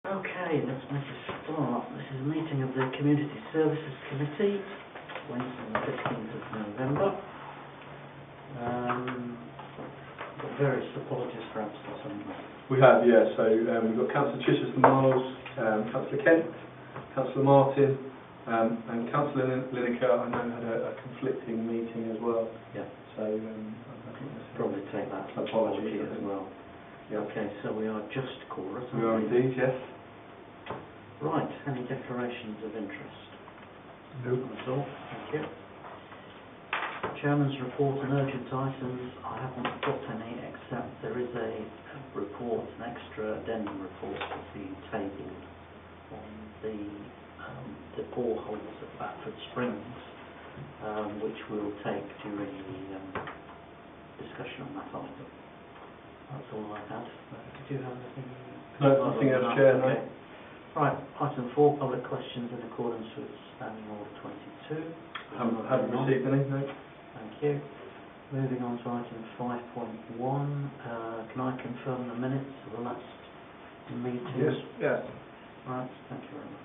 Okay, let's make a start. This is a meeting of the Community Services Committee, Wednesday the 15th of November. Got various apologies for absence on that. We have, yeah. So we've got Councillor Chichester Miles, Councillor Kent, Councillor Martin, and Councillor Lineker. I know had a conflicting meeting as well. Yeah. So I think that's probably take that apology as well. Yeah. Okay, so we are just chorus. We are indeed, yes. Right. Any declarations of interest? No. That's all. Thank you. Chairman's report and urgent items. I haven't got any, except there is a report, an extra addendum report that's being tabled on the boreholes at Batford Springs, which we'll take during the discussion on that item. That's all I had. Did you have anything? No, nothing else, Chair. No. Okay. Right, item 4, public questions in accordance with Standing Order 22. Haven't received any, no. Thank you. Moving on to item 5.1, can I confirm the minutes of the last meeting? Yes. Yes. Right, thank you very much.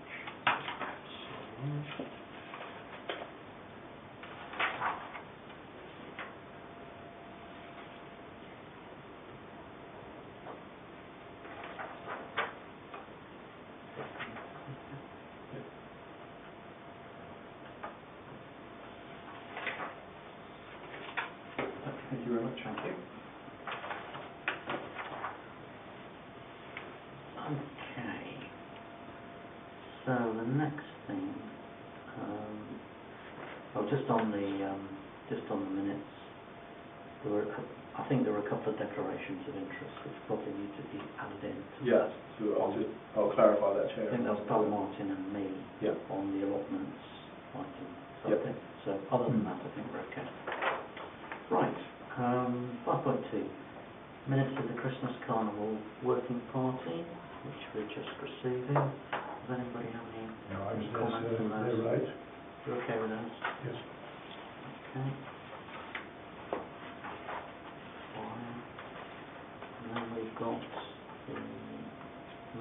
Thank you very much. Thank you. Okay. So the next thing, just on the minutes, I think there were a couple of declarations of interest which probably need to be added in. Yeah. So I'll clarify that, Chair. I think that was Paul Martin and me. Yeah. On the allotments item. So yep. I think, so other than that, I think we're okay. Right. 5.2, minutes of the Christmas Carnival Working Party, which we're just receiving. Does anybody have any comments on those? They're right. You're okay with those? Yes. Okay. Fine. And then we've got the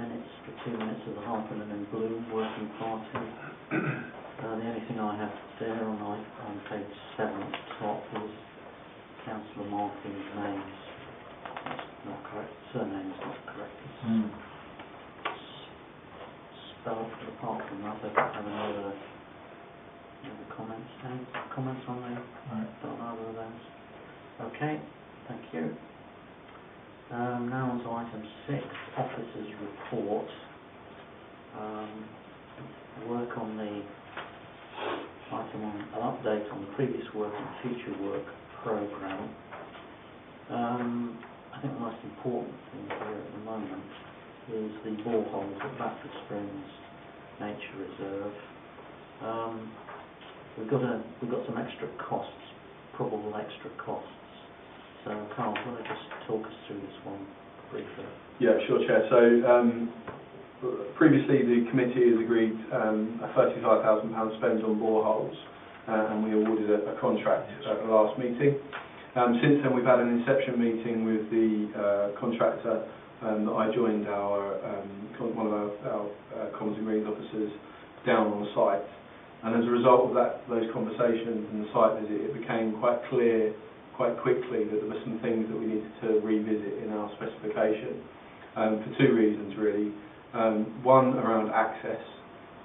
minutes, the 2 minutes of the Harpenden and Bloom Working Party. The only thing I have there on page 7 at the top is Councillor Martin's name's not correct, surname is not correct. It's spelled, but apart from that, I don't have any other comments. Any comments on the either of those? Okay, thank you. Now on to item 6, officers' report. Work on the item on an update on the previous work and future work programme. I think the most important thing here at the moment is the boreholes at Batford Springs Nature Reserve. We've got some extra costs, probable extra costs. So Carl, do you want to just talk us through this one briefly? Yeah, sure, Chair. So previously the committee has agreed a £35,000 spend on boreholes, and we awarded a contract at the last meeting. Since then we've had an inception meeting with the contractor that I joined one of our Comms and Greens officers down on site, and as a result of those conversations and the site visit, it became quite clear quite quickly that there were some things that we needed to revisit in our specification for 2 reasons really. One, around access,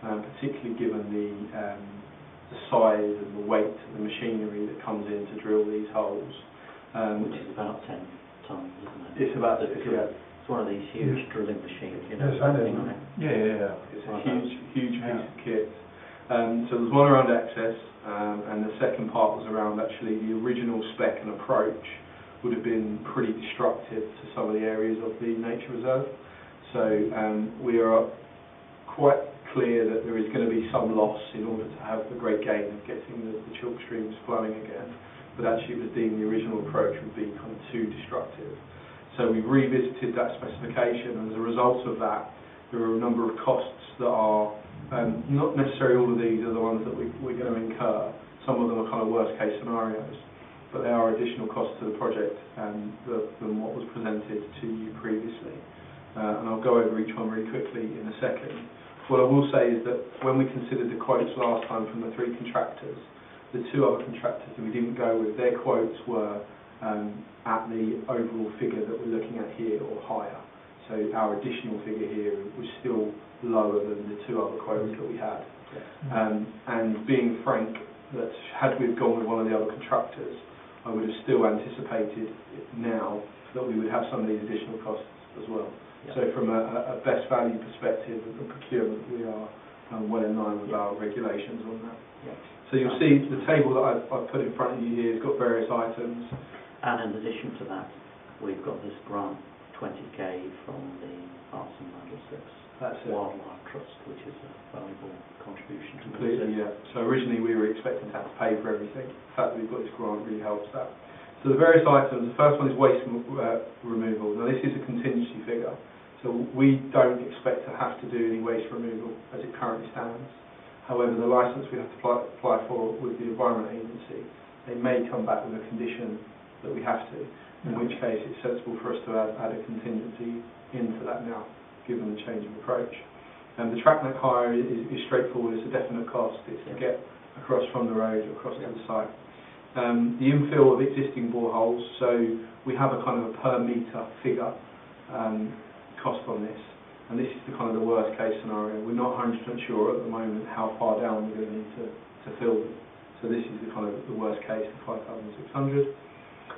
particularly given the size and the weight of the machinery that comes in to drill these holes. Which is about 10 tonnes, isn't it? It's about, yeah. It's one of these huge drilling machines, you know. Yes, I know. On it. Yeah. It's a huge piece of kit. So there's one around access, and the second part was around actually the original spec and approach would have been pretty destructive to some of the areas of the nature reserve. So we are quite clear that there is going to be some loss in order to have the great gain of getting the chalk streams flowing again, but actually it was deemed the original approach would be kind of too destructive. So we've revisited that specification, and as a result of that there are a number of costs that are not necessarily all of these are the ones that we're going to incur. Some of them are kind of worst case scenarios, but they are additional costs to the project than what was presented to you previously. and I'll go over each one really quickly in a second. What I will say is that when we considered the quotes last time from the 3 contractors, the 2 other contractors that we didn't go with, their quotes were at the overall figure that we're looking at here or higher. So our additional figure here was still lower than the 2 other quotes that we had. And being frank, that had we gone with one of the other contractors, I would have still anticipated now that we would have some of these additional costs as well. So from a best value perspective of the procurement, we are well in line with our regulations on that. So you'll see the table that I've put in front of you here has got various items. And in addition to that, we've got this grant 20k from the Arts and Wildlife Trust, which is a valuable contribution to completely, yeah. So originally we were expecting to have to pay for everything. The fact that we've got this grant really helps that. So the various items, the first one is waste removal. Now this is a contingency figure, so we don't expect to have to do any waste removal as it currently stands. However, the licence we have to apply for with the Environment Agency, they may come back with a condition that we have to, in which case it's sensible for us to add a contingency into that now, given the change of approach. And the track net hire is straightforward, it's a definite cost, it's to get across from the road, across to the site. The infill of existing boreholes, so we have a kind of a per metre figure cost on this, and this is the kind of the worst case scenario. We're not 100% sure at the moment how far down we're going to need to fill them. So this is the kind of the worst case, the 5,600.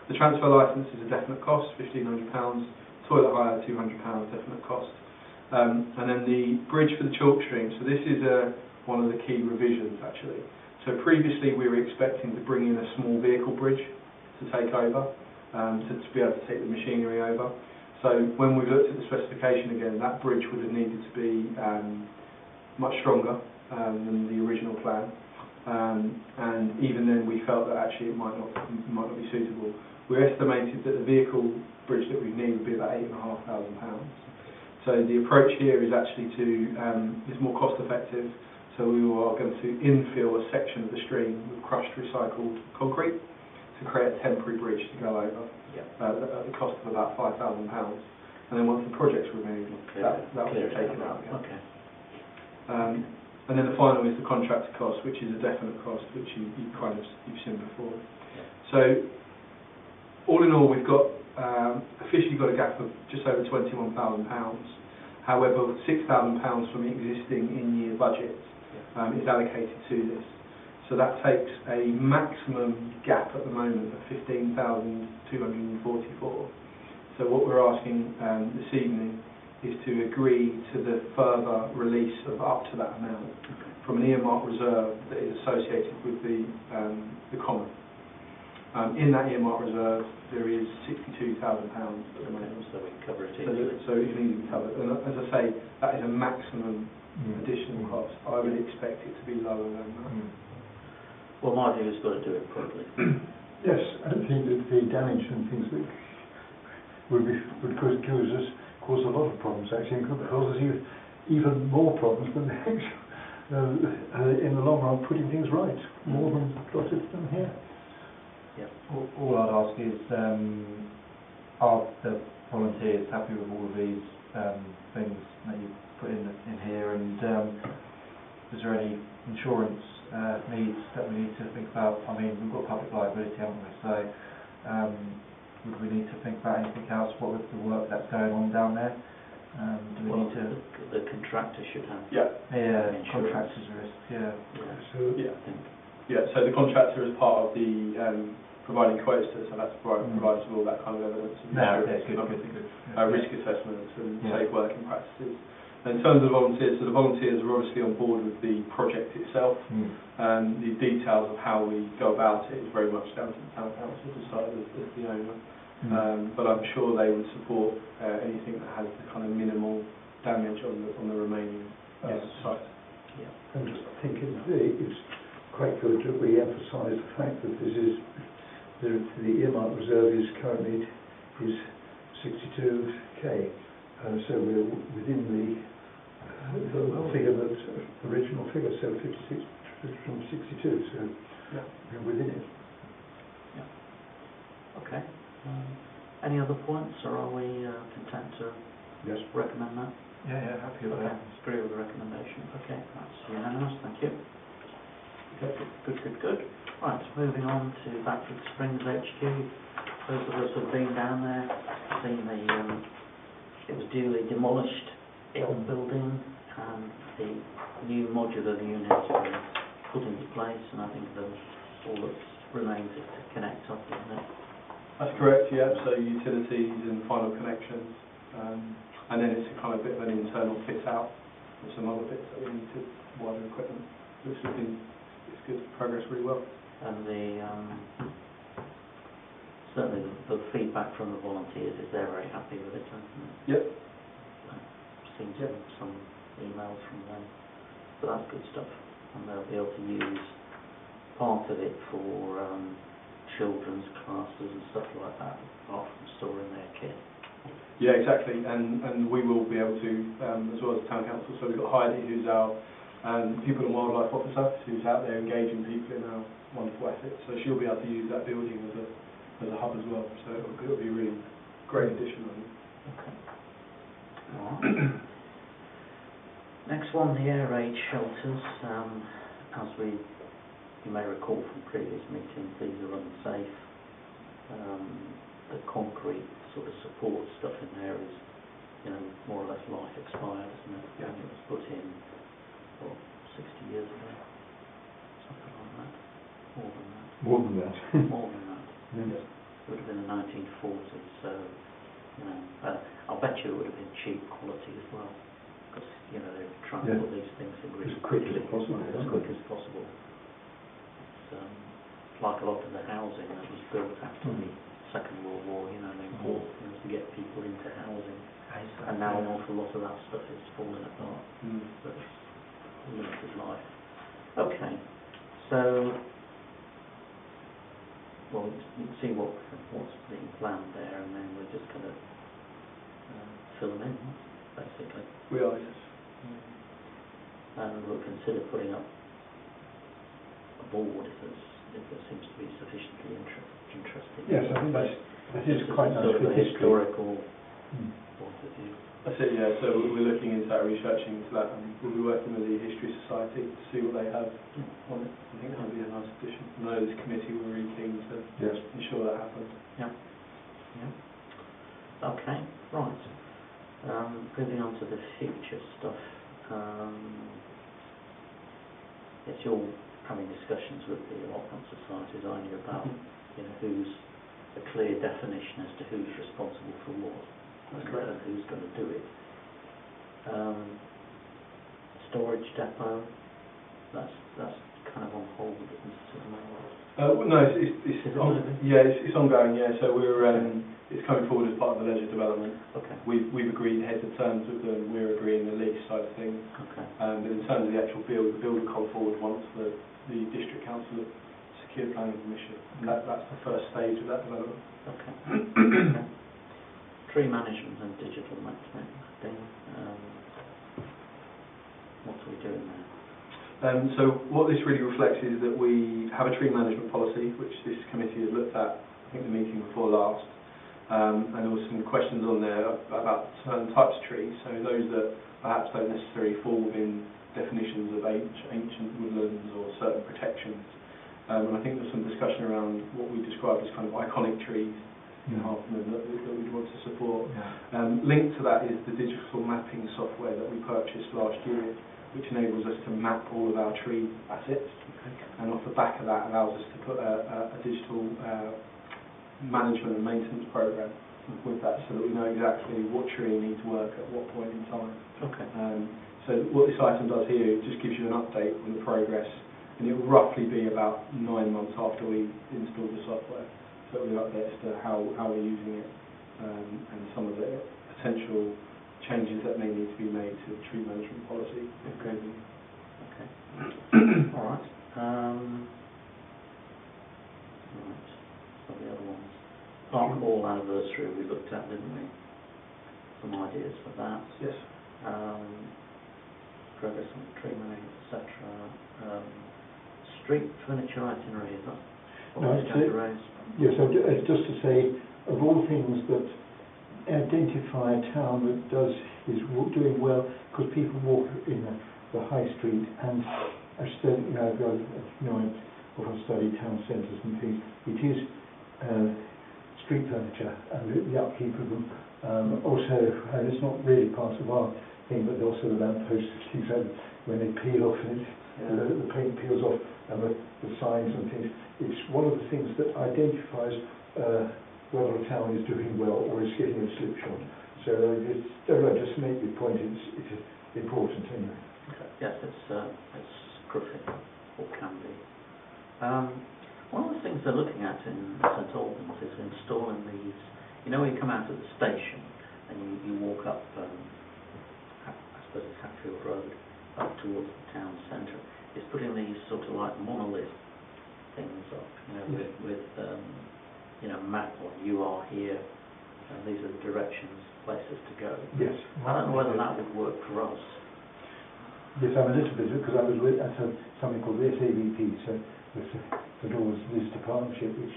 The transfer licence is a definite cost, £1,500. Toilet hire, £200, definite cost. And then the bridge for the chalk stream. So this is one of the key revisions actually. So previously we were expecting to bring in a small vehicle bridge to take over, to be able to take the machinery over. So when we looked at the specification again, that bridge would have needed to be much stronger than the original plan. And even then we felt that actually it might not be suitable. We estimated that the vehicle bridge that we need would be about £8,500. So the approach here is actually is more cost effective. So we are going to infill a section of the stream with crushed recycled concrete to create a temporary bridge to go over at the cost of about £5,000. And then once the project's removed, that will be taken out again. And then the final is the contractor cost, which is a definite cost, which you've seen before. So all in all, we've got officially got a gap of just over £21,000. However, £6,000 from the existing in-year budget is allocated to this. So that takes a maximum gap at the moment of 15,244. So what we're asking this evening is to agree to the further release of up to that amount from an earmark reserve that is associated with the common. In that earmark reserve, there is £62,000 at the moment. So we cover it easily. So it can easily be covered. And as I say, that is a maximum additional cost. I would expect it to be lower than that. Well, my view is got to do it properly. Yes, I think that the damage and things that would cause a lot of problems actually, and could cause us even more problems than the actual, in the long run, putting things right, more than what is done here. All I'd ask is, are the volunteers happy with all of these things that you put in here, and is there any insurance needs that we need to think about? I mean, we've got public liability, haven't we? So would we need to think about anything else? What with the work that's going on down there? Do we need to? The contractor should have. Contractor's risk. So the contractor is part of the providing quotes to us, and that's provides us with all that kind of evidence and risk assessments and safe working practices. And in terms of volunteers, so the volunteers are obviously on board with the project itself. The details of how we go about it is very much down to the town council to decide as the owner. But I'm sure they would support anything that has the kind of minimal damage on the remaining site. And I think it's quite good that we emphasise the fact that this is the earmark reserve is currently 62k, so we're within the figure that original figure, so 56 from 62, so we're within it. Okay. Any other points, or are we content to Yes. Recommend that? Yeah, happy with Okay, that. agree with the recommendation. Okay, that's unanimous, thank you. Good. Right, moving on to Batford Springs HQ. Those of us who've been down there, seen it was duly demolished, the old building, and the new modular units were put into place, and I think all that remains is to connect up, isn't it? That's correct, yeah. So utilities and final connections, and then it's a kind of bit of an internal fit out with some other bits that we need to wider equipment. It's good, progress really well. And certainly the feedback from the volunteers is they're very happy with it, aren't they? Yep. I've seen some emails from them, but that's good stuff, and they'll be able to use part of it for children's classes and stuff like that, apart from storing their kit. Yeah, exactly, and we will be able to, as well as the town council. So we've got Heidi, who's our people and wildlife officer, who's out there engaging people in our wonderful assets. So she'll be able to use that building as a hub as well. So it'll be a really great addition, I think. Okay. All right. Next one, the air raid shelters. As you may recall from previous meetings, these are unsafe. The concrete sort of support stuff in there is, more or less life expired, isn't it? Yeah. And it was put in, 60 years ago, something like that. More than that. More than that. Yes. It would have been the 1940s, so, I'll bet you it would have been cheap quality as well, because, they're trying to put these things in really As quickly as possible. As quick as possible. It's like a lot of the housing that was built after the Second World War, they bought things to get people into housing, and now an awful lot of that stuff is falling apart, but it's limited life. Okay, so, well, you can see what's being planned there, and then we're just going to fill them in, basically. We are, yes. And we'll consider putting up a board if there seems to be sufficiently interesting. Yes, I think that is quite nice sort of for a history. historical point of view. That's it, yeah. So we're looking into that, researching into that, and we'll be working with the History Society to see what they have on it. I think that'll be a nice addition. I know this committee were really keen to ensure that happens. Yeah. Okay, right. Moving on to the future stuff. Yes, you're having discussions with the allotment societies, aren't you, about who's a clear definition as to who's responsible for what. That's correct. And who's going to do it. Storage depot, that's kind of on hold, isn't it, at the moment? No, it's ongoing. Yeah, so we're it's coming forward as part of the leisure development. Okay. We've agreed heads of terms with them. We're agreeing the lease side of things. Okay. But in terms of the actual build, the build will come forward once the district council have secured planning permission, and that's the first stage of that development. Okay. Tree management and digital mapping. What are we doing there? So what this really reflects is that we have a tree management policy, which this committee has looked at, I think the meeting before last, and there were some questions on there about certain types of trees, so those that perhaps don't necessarily fall within definitions of ancient woodlands or certain protections. And I think there's some discussion around what we describe as kind of iconic trees in Harpenden that we'd want to support. Linked to that is the digital mapping software that we purchased last year, which enables us to map all of our tree assets, and off the back of that allows us to put a digital management and maintenance program with that, so that we know exactly what tree needs work at what point in time. Okay. So what this item does here, it just gives you an update on the progress, and it will roughly be about 9 months after we install the software. So we'll update as to how we're using it, and some of the potential changes that may need to be made to the tree management policy. Okay. All right. Right. So the other ones. Park Hall anniversary we looked at, didn't we? Some ideas for that. Yes. Progress on tree management, etc. Street furniture itinerary, is that what No, we're going to raise? Yes, just to say, of all things that identify a town that is doing well, because people walk in the high street, and I've studied, I've often studied town centres and things. It is street furniture and the upkeep of them. Also, and it's not really part of our thing, but also the lampposts, things like when they peel off and the paint peels off, and the signs and things. It's one of the things that identifies whether a town is doing well or is getting a slipshod. So just to make the point, it is important anyway. Yes, it's crucial, or can be. One of the things they're looking at in St Albans is installing these, you know, when you come out of the station and you walk up, I suppose it's Hatfield Road, up towards the town centre, is putting these sort of like monolith things up, you know, with you know, map on, you are here, and these are the directions, places to go. Yes. I don't know whether that would work for us. Yes, I'm a little bit, because I was at something called the SAVP, so the Doors Visitor Partnership, which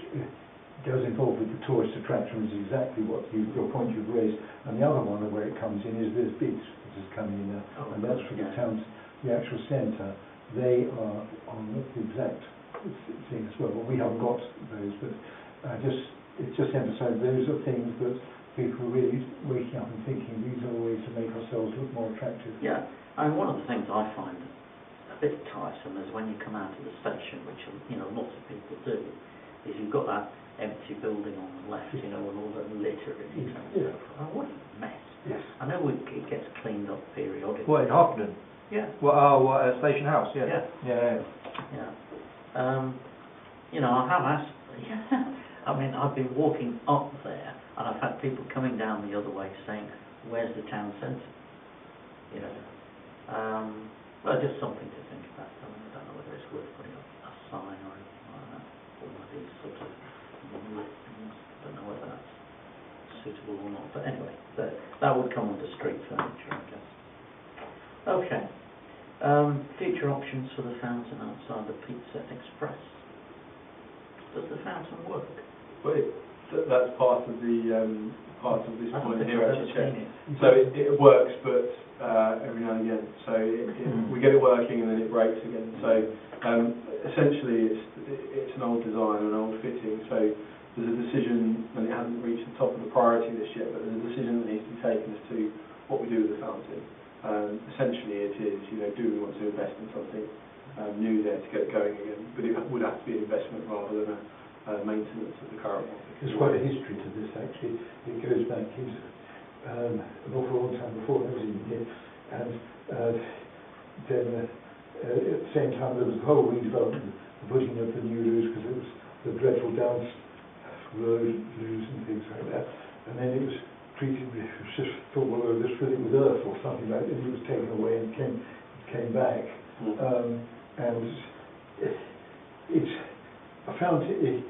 does involve with the tourist attraction, which is exactly what your point you've raised. And the other one where it comes in is there's bids that is coming in there, and that's for the towns, the actual centre. They are on the exact thing as well. Well, we haven't got those, but it just emphasises those are things that people are really waking up and thinking these are the ways to make ourselves look more attractive. Yeah, I mean, one of the things I find a bit tiresome is when you come out of the station, which, you know, lots of people do, is you've got that empty building on the left, you know, and all the litter in it and so forth. Oh, what a mess. Yes. I know it gets cleaned up periodically. What, in Harpenden? Yeah. What, Station House? Yeah. Yeah. You know, I have asked, I mean, I've been walking up there, and I've had people coming down the other way saying, where's the town centre? You know, well, just something to think about. I mean, I don't know whether it's worth putting up a sign or anything like that, or one of these sort of monolith things. I don't know whether that's suitable or not, but anyway, that would come under street furniture, I guess. Okay. Future options for the fountain outside the Pizza Express. Does the fountain work? Well, that's part of this point here, actually, Chair. So it works, but every now and again. So we get it working and then it breaks again. So essentially, it's an old design, an old fitting. So there's a decision, and it hasn't reached the top of the priority list yet, but there's a decision that needs to be taken as to what we do with the fountain. Essentially, it is, you know, do we want to invest in something new there to get it going again? But it would have to be an investment rather than a maintenance of the current one. There's quite a history to this, actually. It goes back into an awful long time before I was even here, and then at the same time there was the whole redevelopment, the putting of the new loos, because it was the dreadful downs road loos and things like that, and then it was treated, it was just thought, well, we'll just fill it with earth or something like that, and it was taken away and came back. And I found it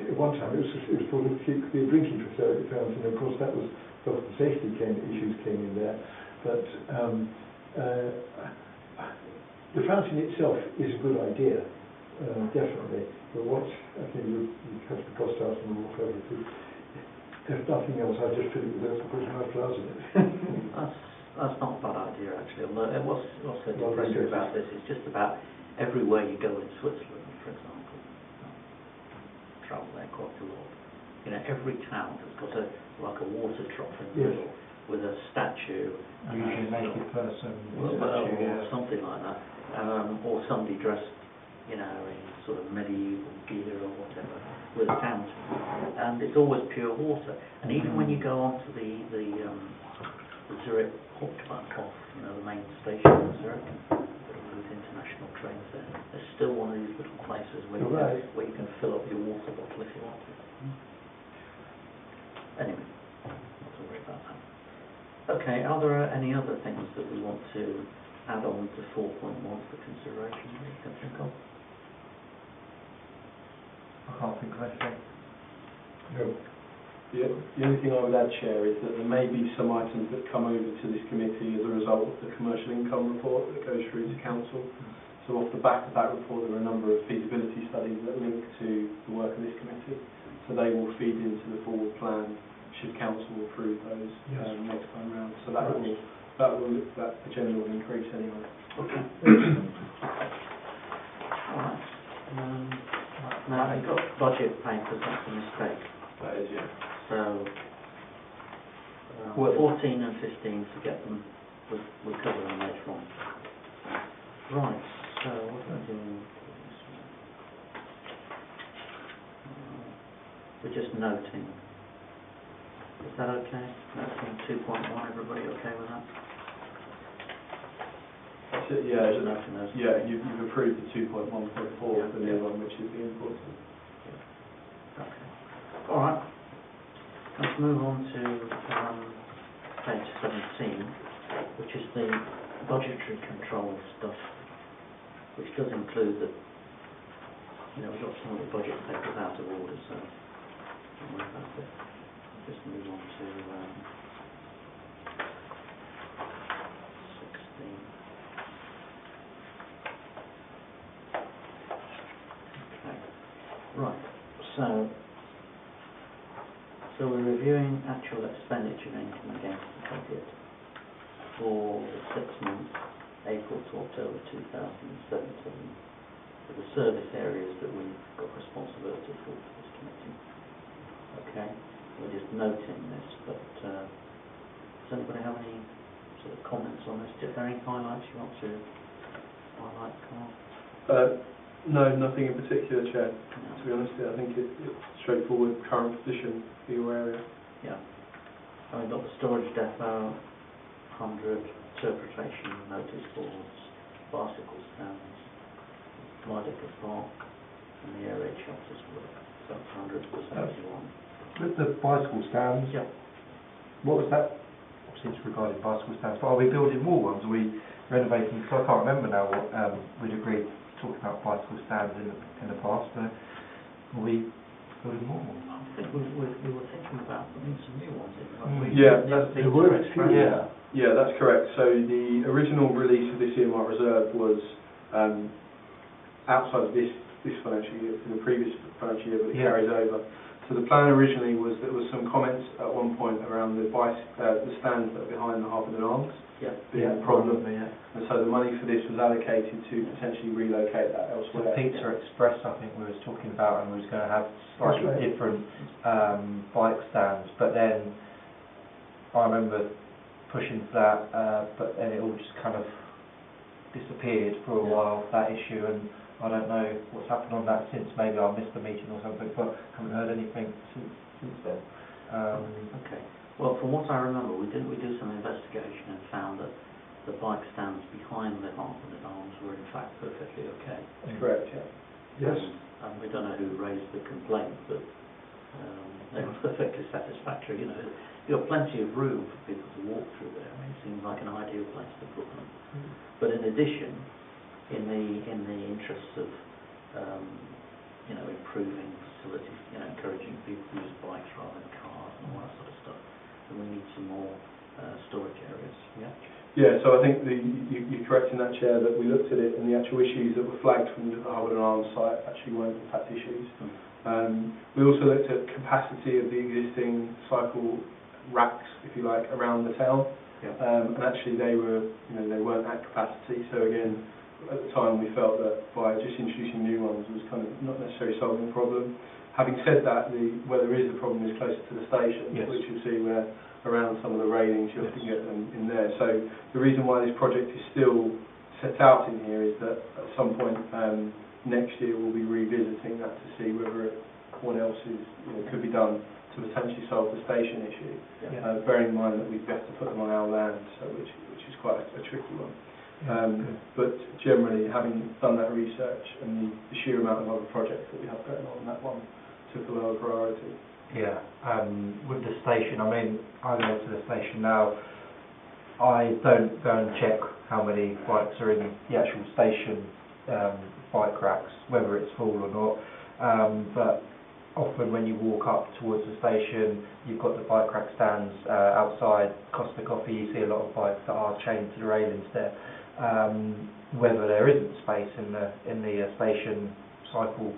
at one time it was thought it could be a drinking facility fountain, and of course that was health and safety issues came in there. But the fountain itself is a good idea, definitely. But what I think you have to cost us and more further to. If nothing else, I just fill it with earth and put some flowers in it. That's not a bad idea, actually. Although what's also depressing about this is just about everywhere you go in Switzerland, for example. I travel there quite a lot. You know, every town has got like a water trough in the middle with a statue. Usually a naked person. Or something like that. Or somebody dressed, you know, in sort of medieval gear or whatever, with a fountain. And it's always pure water. And even when you go onto the Zurich Hauptbahnhof, you know, the main station of Zurich, with international trains there, there's still one of these little places where you can fill up your water bottle if you want to. Anyway, not to worry about that. Okay, are there any other things that we want to add on to 4.1 for consideration that you can think of? I can't think of anything. No. The only thing I would add, Chair, is that there may be some items that come over to this committee as a result of the commercial income report that goes through to Council. So off the back of that report, there are a number of feasibility studies that link to the work of this committee. So they will feed into the forward plan should council approve those Yes. next time round. So that agenda will increase anyway. Okay. Alright. Now, you've got budget papers, that's a mistake. That is, yeah. So, 14 and 15, forget them. We'll cover them later on. Right, so what am I doing? We're just noting. Is that okay? Noting 2.1, everybody okay with that? That's it, yeah. Just noting those. Yeah, you've approved the 2.1.4, the new one, which is the important. Okay. All right. Let's move on to page 17, which is the budgetary control stuff, which does include that, we've got some of the budget papers out of order, so don't worry about it. I'll just move on to 16. Okay. Right. So we're reviewing actual expenditure and income against the budget for the 6 months, April to October 2017, for the service areas that we've got responsibility for this committee. Okay, we're just noting this, but does anybody have any sort of comments on this? Is there any highlights you want to highlight, Carl? No, nothing in particular, Chair. To be honest, I think it's straightforward current position for your area. Yeah. So we've got the storage depot, 100 interpretation notice boards, bicycle stands, Lydica Park, and the area shelters work. So it's 171. With the bicycle stands, Yeah. what was that? Obviously it's regarding bicycle stands, but are we building more ones? Are we renovating? Because I can't remember now what we'd agreed talking about bicycle stands in the past, but are we building more ones? I think we were thinking about putting some new ones in. Yeah, there were a few. Yeah, that's correct. So the original release of this earmark reserve was outside of this financial year, from the previous financial year, but it carries over. So the plan originally was there was some comments at one point around the stands that are behind the Harpenden Arms being a problem. And so the money for this was allocated to potentially relocate that elsewhere. So Pizza Express, I think we was talking about, and we was going to have slightly different bike stands, but then I remember pushing for that, but then it all just kind of disappeared for a while, that issue, and I don't know what's happened on that since. Maybe I missed the meeting or something, but haven't heard anything since then. Okay. Well, from what I remember, we do some investigation and found that the bike stands behind the Harpenden Arms were in fact perfectly okay. That's correct, yeah. Yes. And we don't know who raised the complaint, but they were perfectly satisfactory. You've got plenty of room for people to walk through there. I mean, it seems like an ideal place to put them. But in addition, in the interests of improving facilities, encouraging people to use bikes rather than cars and all that sort of stuff, and we need some more storage areas. Yeah, so I think you're correct in that, Chair, that we looked at it and the actual issues that were flagged from the Harpenden Arms site actually weren't in fact issues. We also looked at capacity of the existing cycle racks, if you like, around the town, and actually they weren't at capacity. So again, at the time we felt that by just introducing new ones was kind of not necessarily solving the problem. Having said that, where there is a problem is closer to the station, which you'll see where around some of the railings you often get them in there. So the reason why this project is still set out in here is that at some point next year we'll be revisiting that to see what else could be done to potentially solve the station issue. Bearing in mind that we'd have to put them on our land, so which is quite a tricky one. But generally, having done that research and the sheer amount of other projects that we have going on, that one took a lower priority. Yeah, with the station, I mean, I go to the station now, I don't go and check how many bikes are in the actual station bike racks, whether it's full or not, but often when you walk up towards the station, you've got the bike rack stands outside Costa Coffee. You see a lot of bikes that are chained to the railings there. Whether there isn't space in the station cycle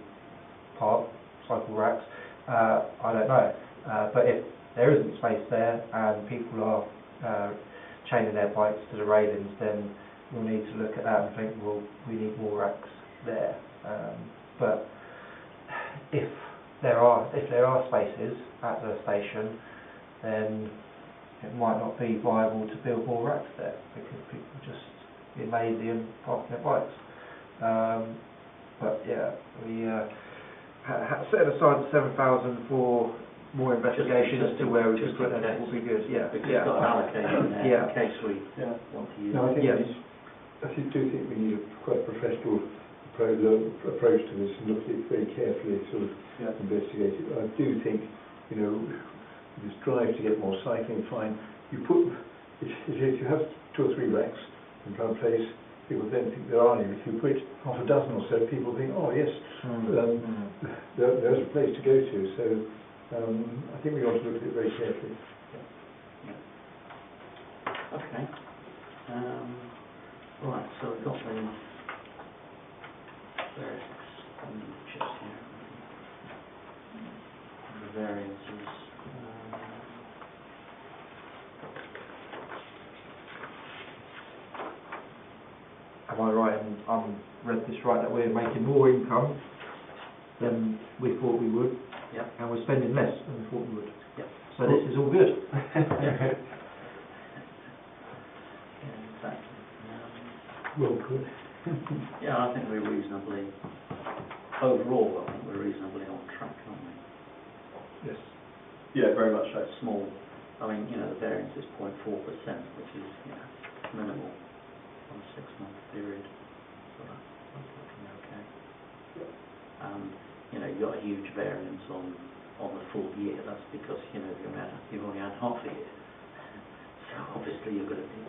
racks, I don't know. But if there isn't space there and people are chaining their bikes to the railings, then we'll need to look at that and think, well, we need more racks there. But if there are spaces at the station, then it might not be viable to build more racks there because people just be lazy and park their bikes. But yeah, we set aside 7,000 for more investigations Just to where we just could put in that case. will be good. Yeah, Because you've got an allocation there Yeah. in case we Yeah. want to use No, I it. think Yes. I do think we need a quite professional approach to this and look at it very carefully, sort of Yeah. investigate it. I do think, you know, this drive to get more cycling, fine. You put, if you have 2 or 3 racks in one place, people don't think there are any. If you put half a dozen or so, people think, oh yes, there's a place to go to. So I think we ought to look at it very carefully. Okay. Right, so we've got the various expenditures here. And the variances. Am I right and read this right that we're making more income than we thought we would? Yep. And we're spending less than we thought we would? Yep. So this is all good? Yeah, exactly. Well, good. Yeah, I think we're reasonably, overall, I think we're reasonably on track, aren't we? Yes. Yeah, very much so. Small, I mean, you know, the variance is 0.4%, which is, you know, minimal on a 6-month period. So that's looking okay. And, you know, you've got a huge variance on the full year. That's because, you know, you've only had half a year. So obviously you're going to be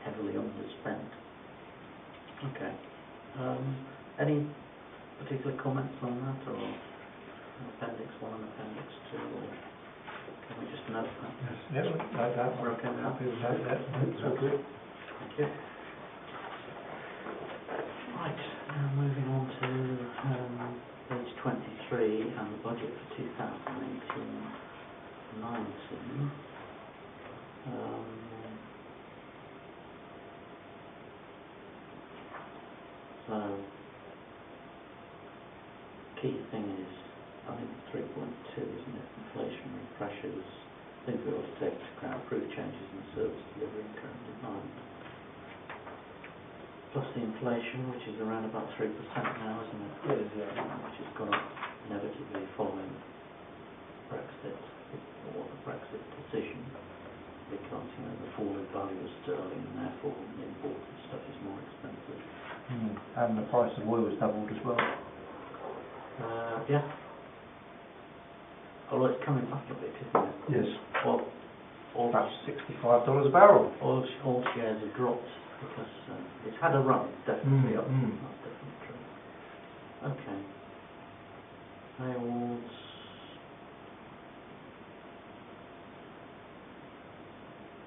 heavily underspent. Okay. Any particular comments on that, or Appendix 1 and Appendix 2, or can we just note that? Yes. Yeah, like that. We're okay with that? Happy with that, yeah. It's okay. Thank you. Right, now moving on to page 23 and the budget for 2018-19. So, key thing is, I think 3.2, isn't it? Inflationary pressures. I think we ought to take into account approved changes in service delivery and current demand. Plus the inflation, which is around about 3% now, isn't it? It is, yeah. Which has gone up inevitably following Brexit, or the Brexit decision, because, you know, the fall in value of sterling, and therefore the imported stuff is more expensive. And the price of oil has doubled as well. Yeah. Although it's coming back a bit, isn't it? Yes. Well, About $65 a barrel. all shares have dropped because it's had a run, it's definitely up. That's definitely true. Okay. Payawards.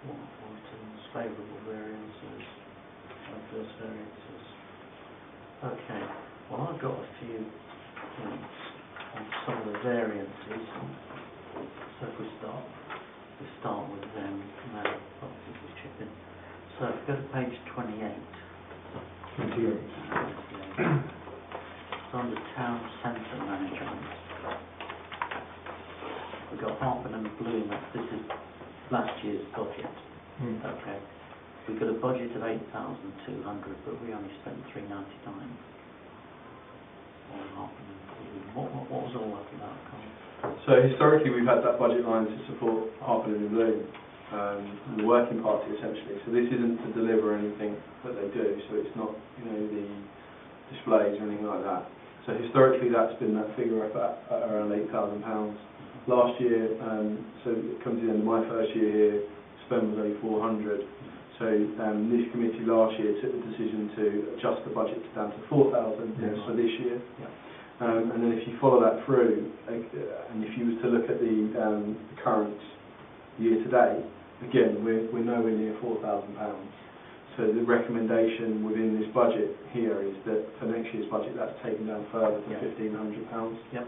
One-off items, favourable variances, adverse variances. Okay. Well, I've got a few points on some of the variances. So if we start with them now. Oh, this is chipping. So if we go to page 28. 28. It's under town centre management. We've got Harpenden Bloom. This is last year's budget. Okay. We've got a budget of 8,200, but we only spent 399 on Harpenden Bloom. What was all that about, Colin? So historically we've had that budget line to support Harpenden Bloom, the working party essentially. So this isn't to deliver anything that they do, so it's not, you know, the displays or anything like that. So historically that's been that figure up at around £8,000. Last year, so it comes to the end of my first year here, spend was only 400. So this committee last year took the decision to adjust the budget down to 4,000 for this year. Yeah. And then if you follow that through, and if you was to look at the current year to date, again we're nowhere near £4,000. So the recommendation within this budget here is that for next year's budget that's taken down further to £1,500. Yep.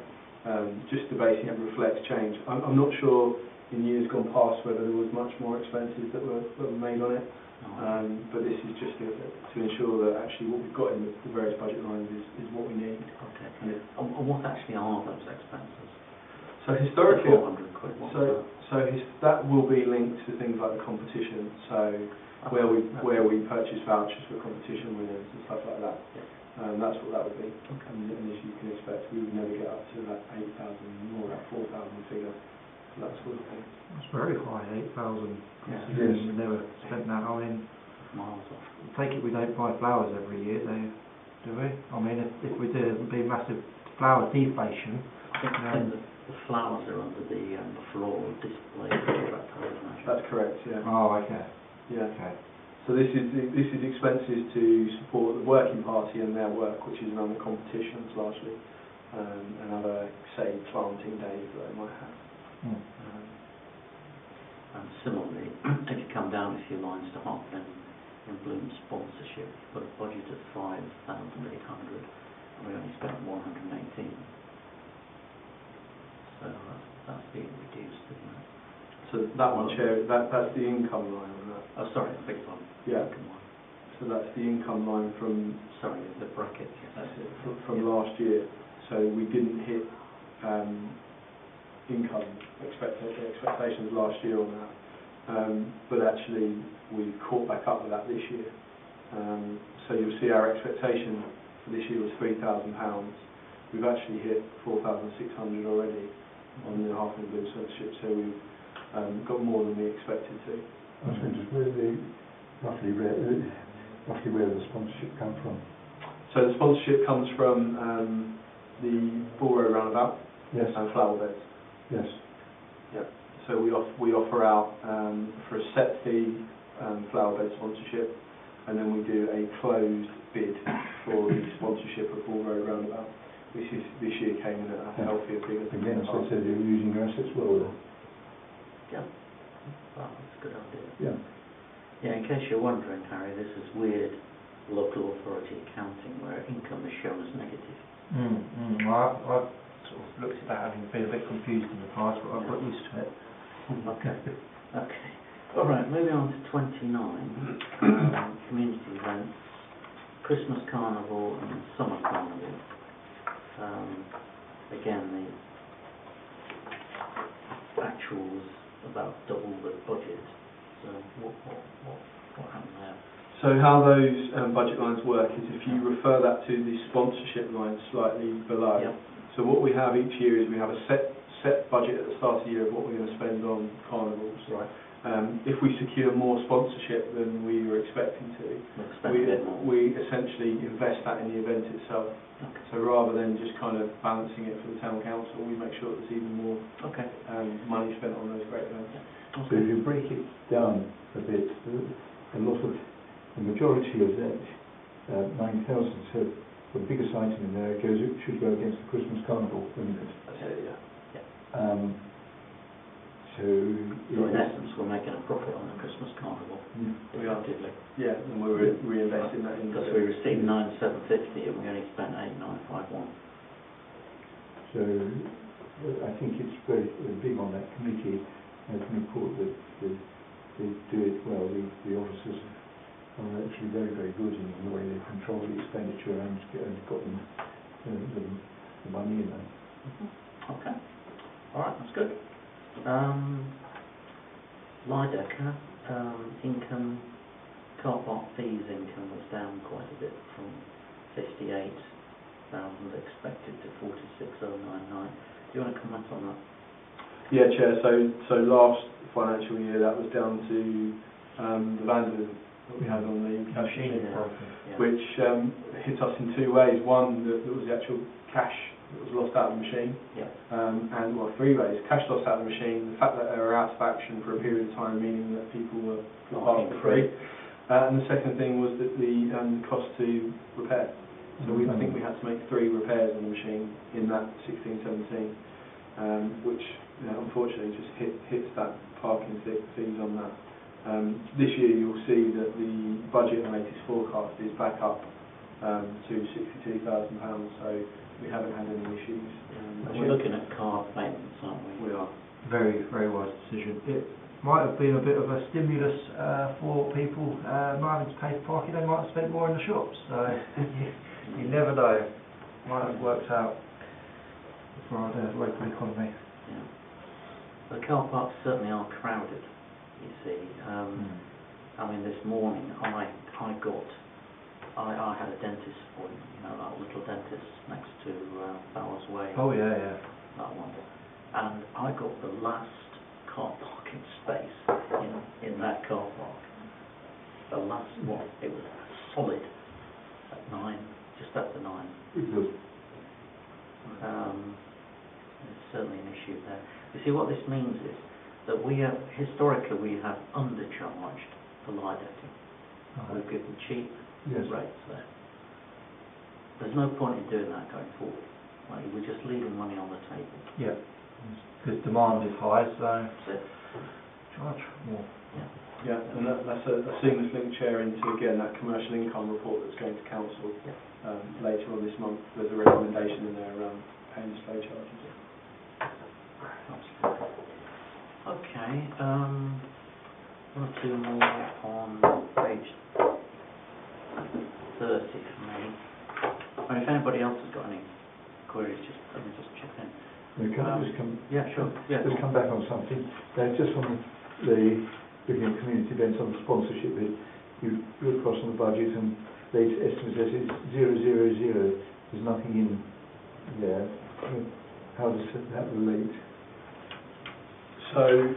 just to basically reflect change. I'm not sure in years gone past whether there was much more expenses that were made on it, but this is just to ensure that actually what we've got in the various budget lines is what we need. Okay. And what actually are those expenses? So historically, £400. that will be linked to things like the competition. So where we purchase vouchers for competition winners and stuff like that. Yeah. That's what that would be. Okay. And as you can expect, we would never get up to that 8,000, more that 4,000 figure. That sort of thing. It's very high, 8,000. Yeah. Yes. We never spent that. I mean, Miles off. take it we don't buy flowers every year, do we? I mean, if we did, it would be massive flower deflation. I think the flowers are under the floor display contract, I would imagine. That's correct. Yeah. Oh, okay. Yeah. Okay. So this is expenses to support the working party and their work, which is around the competitions largely, and other, say, planting days that they might have. And similarly, if you come down a few lines to Harpenden and Bloom sponsorship, you've got a budget of 5,800 and we only spent 118. So that's being reduced, isn't it? So that one, Chair, that's the income line on that. Oh, sorry, I beg your pardon. Yeah. Income line. So that's the income line from Sorry, the bracket. that's it, from last year. So we didn't hit income expectations last year on that, but actually we caught back up with that this year. So you'll see our expectation for this year was £3,000. We've actually hit 4,600 already on the Harpenden Bloom sponsorship, so we've got more than we expected to. I was going to roughly where the sponsorship come from. So the sponsorship comes from the Bull Road roundabout. Yes. And flower beds. Yes. Yeah. So we offer out for a set fee flower bed sponsorship, and then we do a closed bid for the sponsorship of Bull Road roundabout. This year came in at a healthier figure. Again, so I said you're using your assets well there. Yeah. Well, that's a good idea. Yeah. Yeah, in case you're wondering, Harry, this is weird local authority accounting where income is shown as negative. Well, I've sort of looked at that, having been a bit confused in the past, but I've got used to it. Okay. Okay. All right, moving on to 29, community events, Christmas Carnival and Summer Carnival. Again, the actuals about double the budget. So what happened there? So how those budget lines work is if you refer that to the sponsorship line slightly below. Yep. So what we have each year is we have a set budget at the start of the year of what we're going to spend on carnivals. Right. If we secure more sponsorship than we were expecting to, we essentially invest that in the event itself. Okay. So rather than just kind of balancing it for the town council, we make sure that there's even more money spent on those great events. So if you break it down a bit, the majority of that 9,000, so the biggest item in there should go against the Christmas Carnival, wouldn't it? That's it, yeah. So in essence, we're making a profit on the Christmas Carnival. We are. Yeah, and we're reinvesting that in. Because we received 9,750 and we only spent 8,951. So I think it's very big on that committee as an report that they do it well. The officers are actually very, very good in the way they control the expenditure and got the money in there. Okay. All right, that's good. Lidecker, income, car park fees income was down quite a bit from 58,000 expected to 46,099. Do you want to comment on that? Yeah, Chair. So last financial year that was down to the vandalism that we had on the machine, which hit us in two ways. One, that was the actual cash that was lost out of the machine, and three ways. Cash lost out of the machine, the fact that they were out of action for a period of time, meaning that people were parking for free. And the second thing was that the cost to repair. So I think we had to make 3 repairs on the machine in that 16-17, which unfortunately just hits that parking fees on that. This year you'll see that the budget and latest forecast is back up to £62,000. So we haven't had any issues. We're looking at car payments, aren't we? We are. Very, very wise decision. It might have been a bit of a stimulus for people not having to pay for parking. They might have spent more in the shops. So you never know. Might have worked out for our local economy. Yeah. The car parks certainly are crowded, you see. I mean, this morning I had a dentist appointment, you know, that little dentist next to Bowers Way. Oh yeah. That one. And I got the last car parking space in that car park. The last one. It was solid at 9, just after 9. Because There's certainly an issue there. You see, what this means is that historically we have undercharged for lighting. We've given cheap rates there. There's no point in doing that going forward. Like, we're just leaving money on the table. Yeah. Because demand is high, so charge more. Yeah, and that's a seamless link, Chair, into again that commercial income report that's going to council later on this month. There's a recommendation in there around paying slow charges. Absolutely. Okay, one or two more on page 30 for me. I mean, if anybody else has got any queries, let me just chip in. can I just come? Yeah, sure. Yeah. Just come back on something. Just on the looking at community events on sponsorship, you look across on the budget and the estimate says it's 000. There's nothing in there. How does that relate? So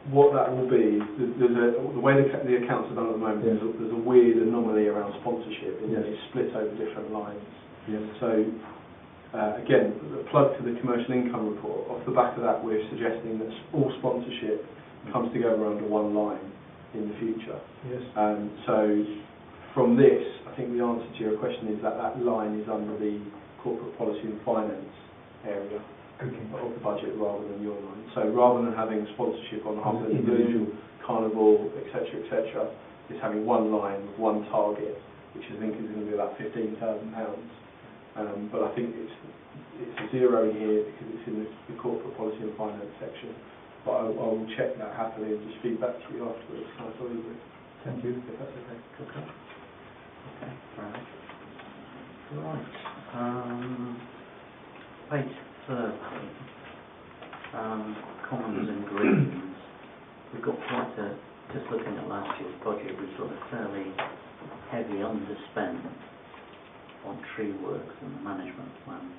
what that will be, the way the accounts are done at the moment, there's a weird anomaly around sponsorship. It's split over different lines. Yes. So again, the plug to the commercial income report. Off the back of that, we're suggesting that all sponsorship comes together under one line in the future. Yes. So from this, I think the answer to your question is that line is under the corporate policy and finance area of the budget rather than your line. So rather than having sponsorship on Harpenden individual, Carnival, etc., it's having one line with one target, which I think is going to be about £15,000. But I think it's a zero in here because it's in the corporate policy and finance section. But I will check that happily and just feed back to you afterwards. Thank you. If that's okay. Okay. Okay, fair enough. Right. Page 30. Commons and Greens. We've got quite just looking at last year's budget, we've got a fairly heavy underspend on tree works and the management plan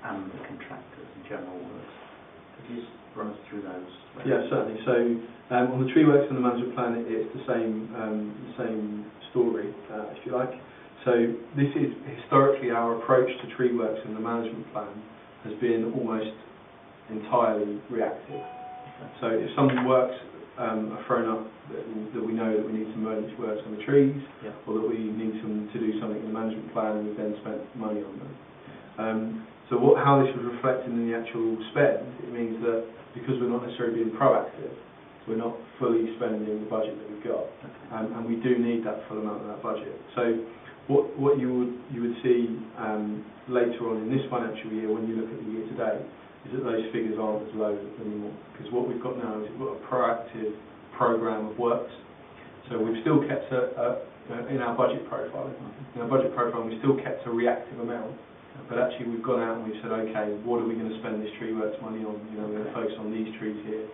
and the contractors and general works. Could you just run us through those? Yeah, certainly. So on the tree works and the management plan, it's the same story, if you like. So this is historically our approach to tree works and the management plan has been almost entirely reactive. So if some works are thrown up that we know that we need some emergency works on the trees, or that we need to do something in the management plan, we've then spent money on them. So how this was reflected in the actual spend, it means that because we're not necessarily being proactive, we're not fully spending the budget that we've got, and we do need that full amount of that budget. So what you would see later on in this financial year, when you look at the year to date, is that those figures aren't as low anymore, because what we've got now is we've got a proactive programme of works. So we've still kept in our budget profile. In our budget profile, we've still kept a reactive amount. But actually we've gone out and we've said, okay, what are we going to spend this tree works money on? You know, we're going to focus on these trees here.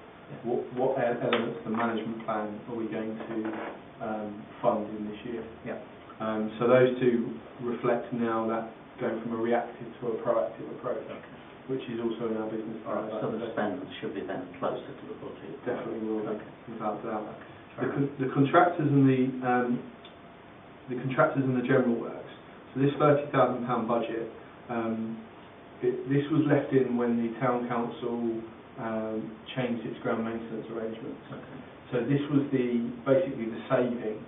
What elements of the management plan are we going to fund in this year? So those two reflect now that going from a reactive to a proactive approach, which is also in our business plan. So the spend should be then closer to the budget. Definitely will, without doubt. The contractors and the general works. So this £30,000 budget. This was left in when the town council changed its ground maintenance arrangements. So this was basically the saving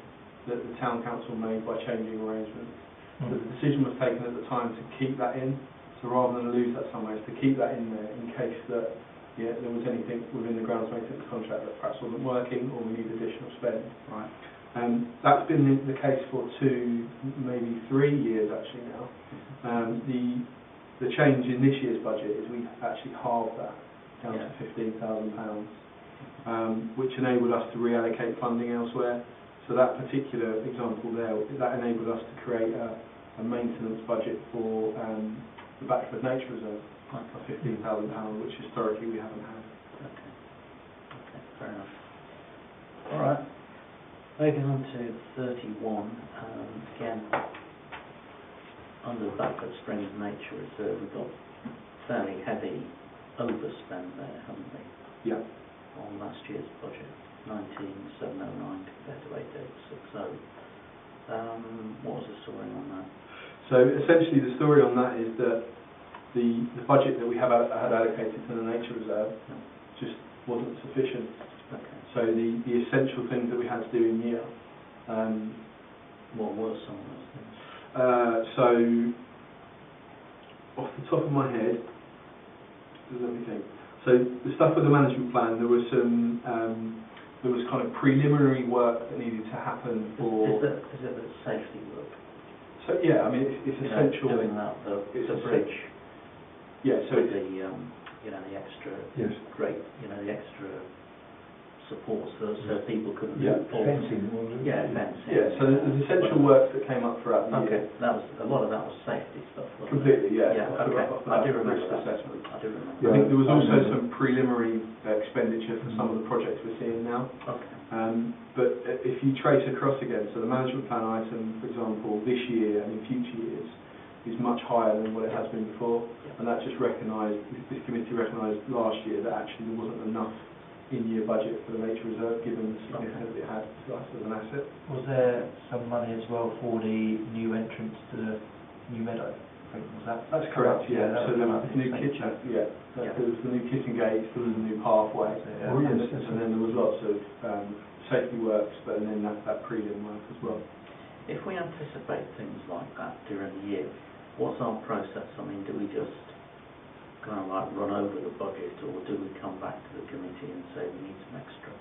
that the town council made by changing arrangements. So the decision was taken at the time to keep that in. So rather than lose that somewhere, to keep that in there in case that there was anything within the grounds maintenance contract that perhaps wasn't working or we need additional spend. That's been the case for 2, maybe 3 years actually now. The change in this year's budget is we actually halved that down Yeah. to £15,000, which enabled us to reallocate funding elsewhere. So that particular example there, that enabled us to create a maintenance budget for the Batchford Nature Reserve of £15,000, which historically we haven't had. Okay, fair enough. All right, moving on to 31, again, under the Batford Springs Nature Reserve, we've got fairly heavy overspend there, haven't we? Yeah. On last year's budget, 19,709 compared to 8,860. What was the story on that? So essentially the story on that is that the budget that we had allocated to the Nature Reserve just wasn't sufficient. Okay. So the essential things that we had to do in year. What were some of those things? So off the top of my head, let me think. So the stuff with the management plan, there was some there was kind of preliminary work that needed to happen for. Is it the safety work? So yeah, I mean it's essential. Doing that, the bridge. Yeah. So with the the extra. Yes. Great. The extra support so people couldn't. Yeah. Fencing, wasn't it? Yeah, fencing. yeah. So there's essential work that came up throughout the year. Okay, that was a lot of that was safety stuff. Wasn't Completely, yeah. Yeah. Off the- Okay. off the I back do of remember risk that. assessment. I do remember. I think there was I also remember. some preliminary expenditure for some of the projects we're seeing now. Okay. But if you trace across again, so the management plan item, for example, this year and in future years, is much higher than what it has been before. Yeah. And that just recognised, this committee recognised last year that actually there wasn't enough in-year budget for the Nature Reserve, given the significance it had to us as an asset. Was there some money as well for the new entrance to the new meadow? I think, was that? That's correct, yeah. that So was there come was up the new in kitchen, expenditure. yeah. There was the new kitchen gates, there was the new pathway. Yeah. Oh, yes, And then there was lots of safety works, but then that prelim work as well. If we anticipate things like that during the year, what's our process? I mean, do we just kind of like run over the budget, or do we come back to the committee and say we need some extra?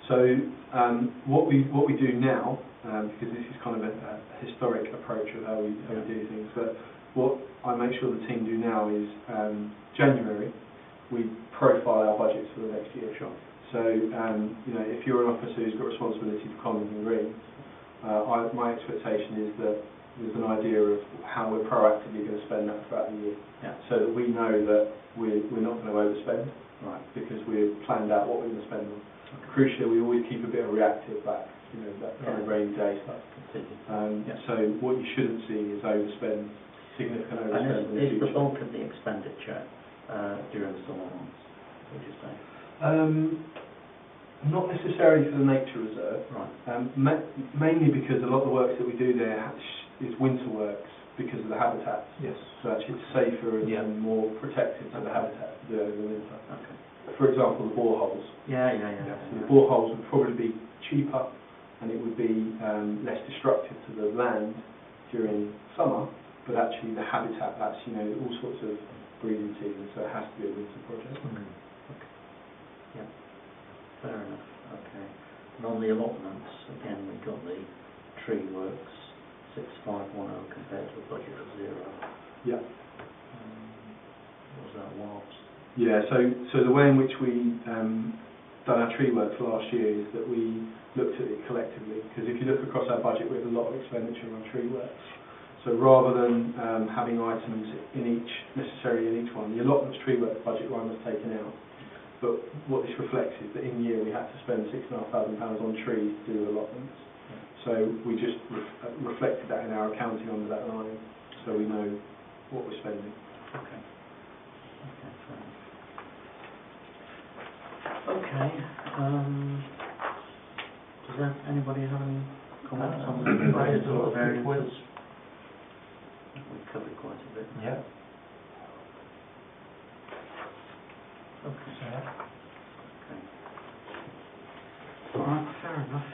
So what we do now, because this is kind of a historic approach of how we do things, but what I make sure the team do now is January we profile our budgets for the next year. Sure. So if you're an officer who's got responsibility for commons and greens, my expectation is that there's an idea of how we're proactively going to spend that throughout the year, so that we know that we're not going to overspend, right? Because we've planned out what we're going to spend on. Crucially, we always keep a bit of reactive back, that kind of rainy day stuff. So what you shouldn't see is significant overspend in the And is future. the bulk of the expenditure during the summer months, would you say? Not necessarily for the Nature Reserve, Right. Mainly because a lot of the works that we do there is winter works because of the habitats. Yes. So actually it's safer and more protected to the habitat to do over the winter. Okay. For example, the boreholes. Yeah. So the boreholes would probably be cheaper and it would be less destructive to the land during summer, but actually the habitat, that's all sorts of breeding seasons, so it has to be a winter project. Yeah. Fair enough. Okay. And on the allotments, again, we've got the tree works 6510 compared to a budget of 0. Yeah. What was that? One-offs? Yeah, so the way in which we done our tree works last year is that we looked at it collectively, because if you look across our budget we have a lot of expenditure on tree works. So rather than having items necessarily in each one, the allotments tree work budget line was taken out. But what this reflects is that in year we had to spend £6,500 on trees to do allotments. So we just reflected that in our accounting under that line, so we know what we're spending. Okay. Fair enough. Okay. Does anybody have any comments on the budget or variances? We've covered quite a bit. Yeah. Okay. Yeah. Okay. All right. Fair enough.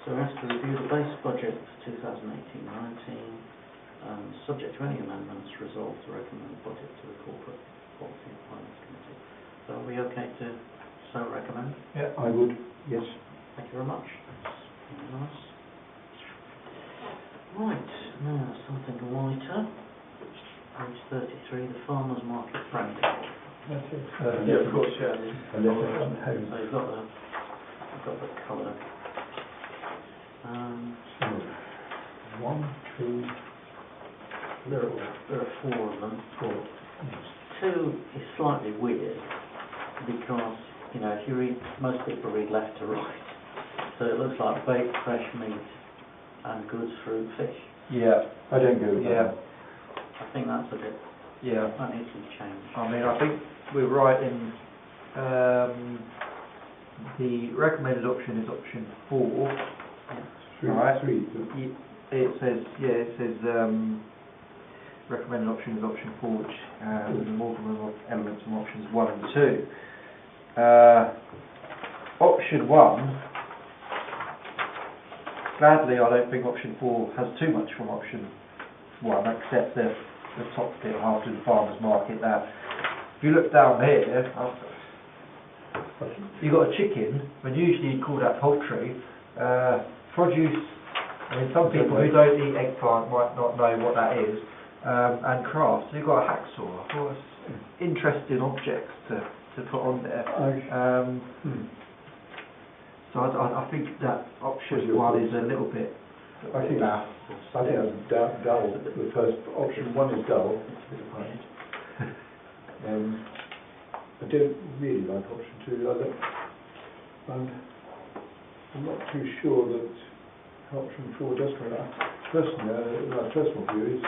So we have to review the base budget for 2018-19. Subject to any amendments, resolve to recommend the budget to the Corporate Policy and Finance Committee. So are we okay to so recommend? Yeah, I would, yes. Thank you very much. Nice. Right, now something lighter. Page 33, the farmer's market branding. That's it. Yeah, of course, yeah. And then the front home. So you've got the colour. So, 1, 2, There are 4 of them. 4. Yes. 2 is slightly weird because, you know, if you read, most people read left to right. So it looks like baked fresh meat and goods, fruit, fish. Yeah, I don't go with yeah, that. I think that's a bit, yeah. that needs to be changed. I mean, I think we're right in, the recommended option is option 4. Three, Right. 3. It says, recommended option is option 4, which is the amalgam of elements from options 1 and 2. Option 1, gladly, I don't think option 4 has too much from option 1, except the top bit after the farmer's market. That if you look down here, you've got a chicken, and usually you call that poultry. Produce, I mean, some people who don't eat eggplant might not know what that is. And crafts, you've got a hacksaw. I thought it was interesting objects to put on there. So I think that option 1 is a little bit. I think that's dull. The first option 1 is dull. I don't really like option 2. I'm not too sure that option 4 does come out. Personally, my personal view is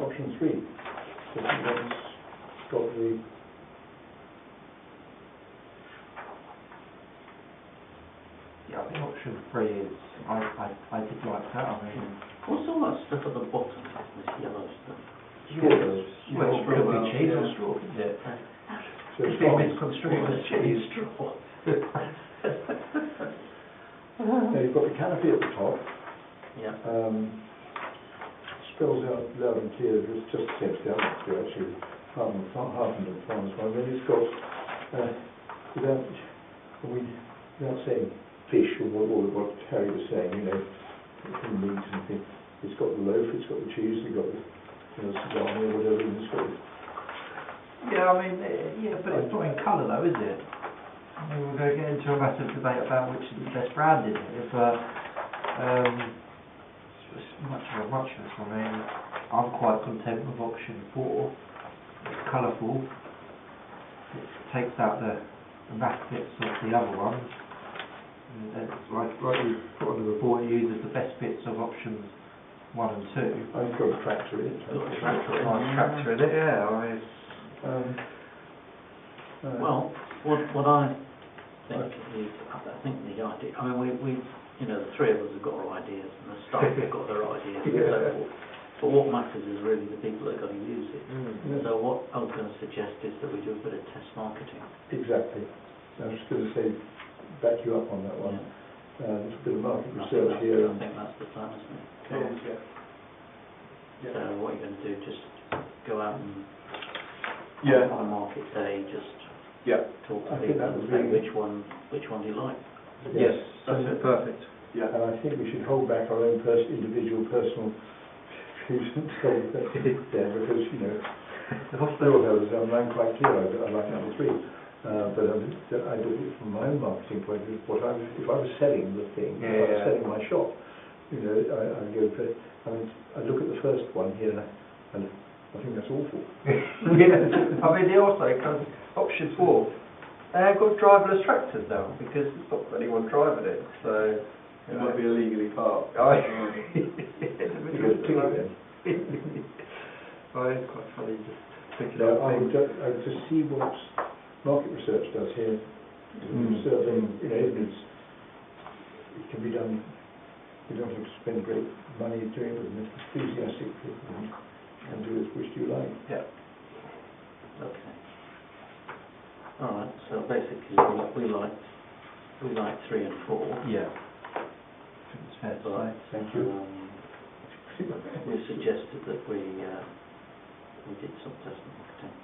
option 3. I think that's got the. Yeah, I think option 3 is. I did like that. I mean, What's all that stuff at the bottom? This yellow stuff. Strawberries. well, it could be cheese or straw, couldn't it? So Could be a misconstrued as cheese. straw. Now you've got the canopy at the top. Yeah. Spells out loud and clear that it's just the same as the other two actually. Harpenden Farmers one. Then it's got without saying fish or what Harry was saying, you know, meat and things. It's got the loaf, it's got the cheese, it's got the salami or whatever, and it's got the. Yeah, I mean, but it's not in colour though, is it? I mean, we're going to get into a massive debate about which is the best branding here, but it's much of a muchness. I mean, I'm quite content with option 4. It's colourful. It takes out the math bits of the other ones. And it's like you put on the report, it uses the best bits of options 1 and 2. I've got a tractor in it. Got a tractor in Nice tractor in it, yeah. I mean, Well, what I think is, I think the idea, I mean, we you know, the 3 of us have got our ideas, and the staff have got their ideas, and so forth. But what matters is really the people that are going to use it. Yes. So what I was going to suggest is that we do a bit of test marketing. Exactly. I was just going to say, back you up on that one. Yeah. There's a bit of market And research here. I think that's the plan, isn't it? Yeah. So what are you going to do? Just go out and on a market day, just talk to I think people that and would say be- which one do you like? yes, that's it, perfect. Yeah. And I think we should hold back our own individual personal views until there, because, you know, the hospital others, I'm quite clear, I like number 3. But I do it from my own marketing point of view. If I was selling the thing, if I was selling my shop, you know, I go for, I mean, I look at the first one here and I think that's awful. Yeah, I mean, they also, because option 4, they've got driverless tractors now, because there's not anyone driving it, so. It might be illegally parked. Oh, You go to ticket then. Oh, it's quite funny just thinking Now, of I things. would just see what market research does here. Surveying, you know, it can be done. You don't have to spend great money doing it with enthusiastic people and do as which you like. Yeah. Okay. All right. So basically, we like 3 and 4. Yeah. I think it's fair to say. Thank you. We suggested that we did some test marketing.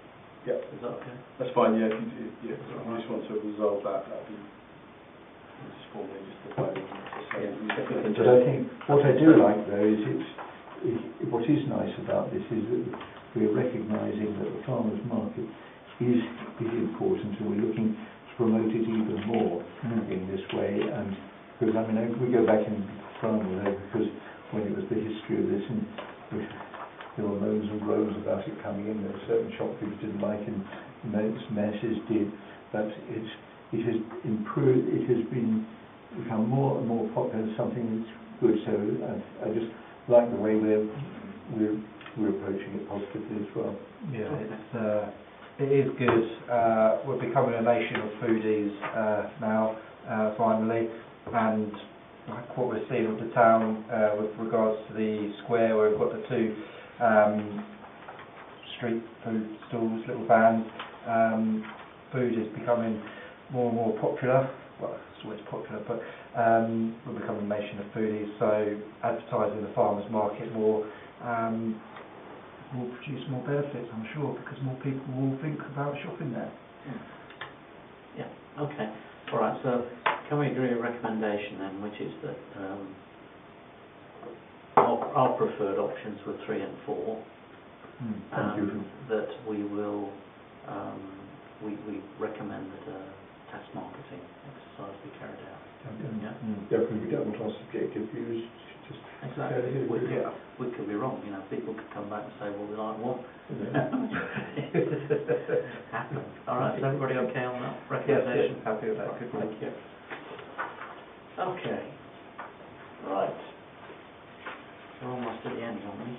Yeah. Is that okay? That's fine, yeah. If you just want to resolve that, that'd be... This is formally just a vote on it to say. But I think what I do like though is what is nice about this is that we're recognising that the farmers' market is important, and we're looking to promote it even more in this way. And because I mean we go back in farm there because when it was the history of this, and there were moans and groans about it coming in. There were certain shop people didn't like it, and messes did, but it has improved. It has become more and more popular, something that's good. So I just like the way we're approaching it positively as well. Yeah, it is good. We're becoming a nation of foodies now, finally, and like what we're seeing with the town with regards to the square where we've got the two street food stalls, little vans. Food is becoming more and more popular. Well, it's always popular, but we're becoming a nation of foodies, so advertising the farmers market more will produce more benefits, I'm sure, because more people will think about shopping there. Yeah, okay. All right, so can we agree a recommendation then, which is that our preferred options were 3 and 4, and that we will we recommend that a test marketing exercise be carried out. Definitely, we don't want our subjective views. Just exactly. We could be wrong. You know, people could come back and say, "Well, we like what?" Happens. All right. Is everybody okay on that recommendation? Yes, happy with that. Good, thank you. Okay. Right. We're almost at the end, aren't we?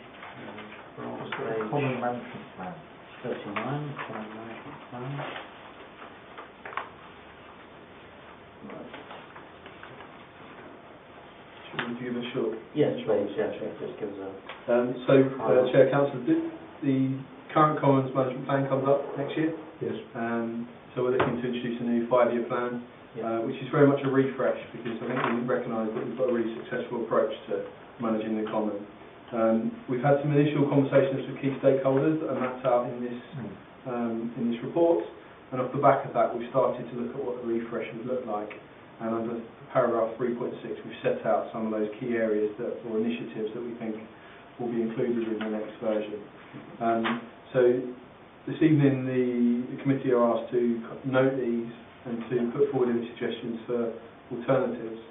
We're almost at page Common management plan. 39. Common management plan. Right. Should we give a short? Yes, please. Yeah, just give us a. Chair, Councillor, the current Commons Management Plan comes up next year. Yes. So we're looking to introduce a new 5-year plan, which is very much a refresh, because I think we recognise that we've got a really successful approach to managing the Common. We've had some initial conversations with key stakeholders, and that's out in this report. And off the back of that, we've started to look at what the refresh would look like. And under paragraph 3.6, we've set out some of those key areas or initiatives that we think will be included in the next version. So this evening, the committee are asked to note these and to put forward any suggestions for alternatives.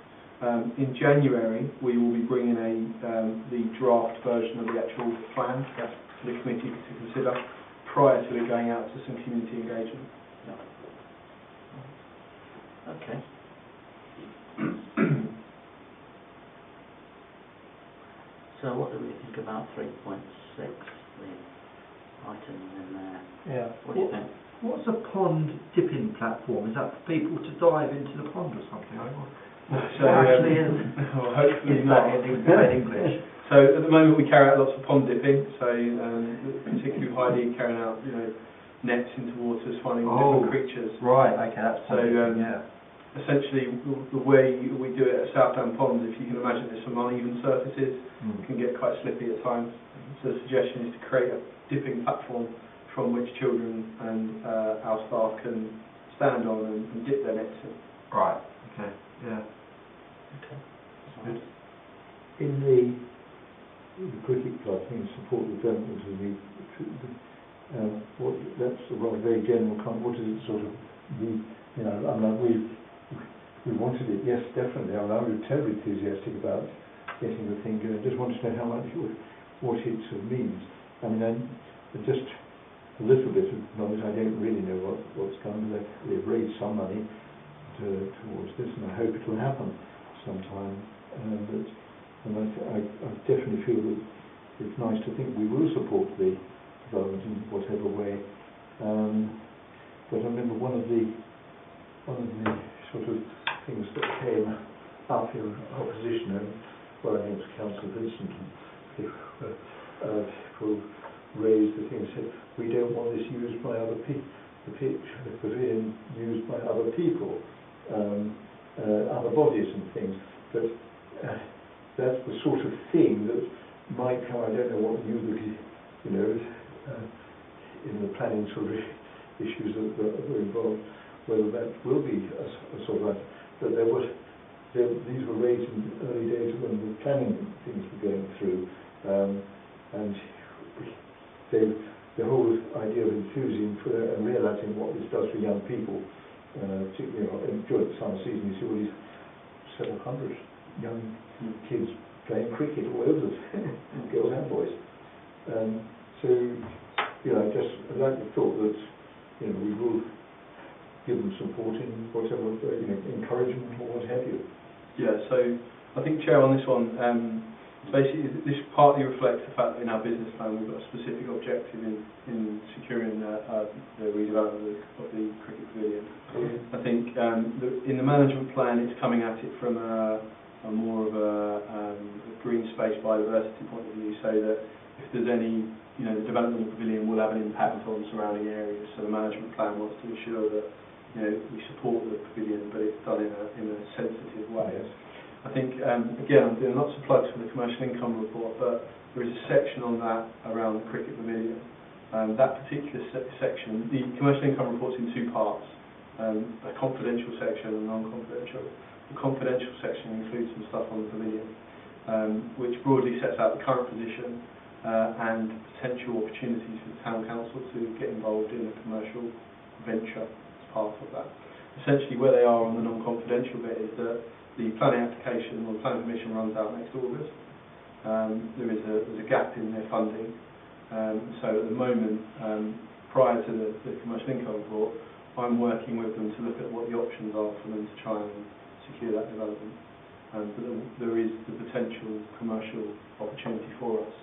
In January, we will be bringing the draft version of the actual plan for the committee to consider prior to it going out to some community engagement. Okay. So what do we think about 3.6, the items in there? Yeah. What do you think? What's a pond dipping platform? Is that for people to dive into the pond or something? So, actually is. Well, hopefully Is not. that in English? So at the moment we carry out lots of pond dipping. So particularly Heidi carrying out nets into waters, finding different creatures. Right. Okay. That's so. Essentially, the way we do it at Southdown Pond, if you can imagine, there's some uneven surfaces, it can get quite slippy at times. So the suggestion is to create a dipping platform from which children and our staff can stand on and dip their nets in. Right. Okay. Yeah. Okay. Good. In the cricket club, in support of the development of that's a rather very general comment. What does it sort of mean? You know, I mean, we wanted it, yes, definitely. I mean, I was terribly enthusiastic about getting the thing going. I just wanted to know how much what it sort of means. I mean, just a little bit of knowledge. I don't really know what's coming. They've raised some money towards this, and I hope it will happen sometime. I definitely feel that it's nice to think we will support the development in whatever way. But I remember one of the sort of things that came up in opposition, and well, I think it was Councillor Vincent, and people raised the thing and said, we don't want this used by other people, the pavilion used by other people, other bodies and things. But that's the sort of thing that might come. I don't know what in the planning sort of issues that were involved, whether that will be a sort of that these were raised in the early days when the planning things were going through, and the whole idea of enthusing and realising what this does for young people, particularly during the summer season, you see all these several hundred young kids playing cricket all over the girls and boys. So, I like the thought that, we will give them support in whatever, encouragement or what have you. Yeah, so I think, Chair, on this one, basically this partly reflects the fact that in our business plan we've got a specific objective in securing the redevelopment of the cricket pavilion. I think in the management plan it's coming at it from a more of a green space biodiversity point of view, so that if there's any, the development of the pavilion will have an impact on surrounding areas. So the management plan wants to ensure that we support the pavilion, but it's done in a sensitive way. I think, again, I'm doing lots of plugs for the commercial income report, but there is a section on that around the cricket pavilion. That particular section, the commercial income report's in two parts, a confidential section and a non-confidential. The confidential section includes some stuff on the pavilion, which broadly sets out the current position and potential opportunities for the Town Council to get involved in a commercial venture as part of that. Essentially, where they are on the non-confidential bit is that the planning application or the planning permission runs out next August. There's a gap in their funding, so at the moment, prior to the commercial income report, I'm working with them to look at what the options are for them to try and secure that development. But there is the potential commercial opportunity for us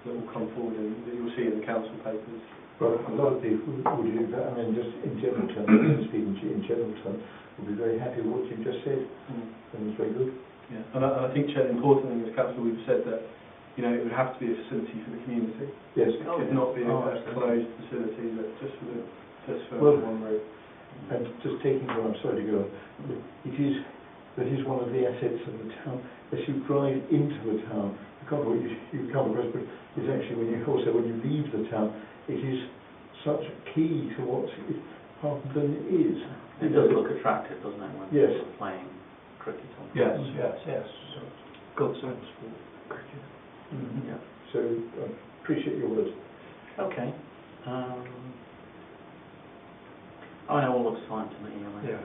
that will come forward and that you'll see in the council papers. Well, a lot of people would do that. I mean, just in general terms, speaking in general terms, would be very happy with what you just said, and it's very good. Yeah, and I think, Chair, the important thing as council, we've said that it would have to be a facility for the community. Yes. It could not be a closed facility that just for one room. And just taking on, I'm sorry to go on, that is one of the assets of the town. As you drive into the town, you come across, but it's actually when you leave the town, it is such a key to what Harpenden is. It does look attractive, doesn't it, when people are playing cricket on Yes. Good sense for cricket. Yeah. So I appreciate your words. Okay. I know all looks fine to me. Yeah.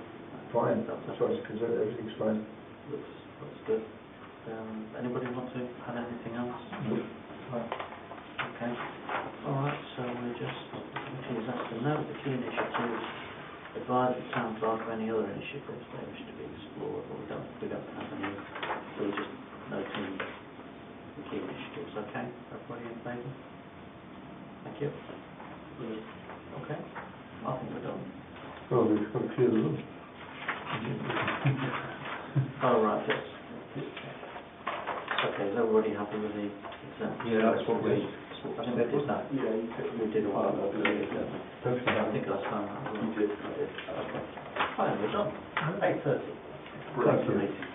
Fine. As far as concerned, everything's fine. Looks good. Anybody want to add anything else? No. Okay. All right. So we're just committees asked to note the key initiatives. Advise the town clerk of any other initiatives they wish to be explored, but we don't have any. So we're just noting the key initiatives. Okay. Everybody in favour? Thank you. Okay. I think we're done. Well, we've got to clear the room. Oh, right, yes. Okay, is everybody happy with the consent? Yeah, that's what we I think we did that. Yeah, We did all that. I think last time that was all. You did. I did. Okay. Fine, we're done. 8:30. Thank you. Meeting.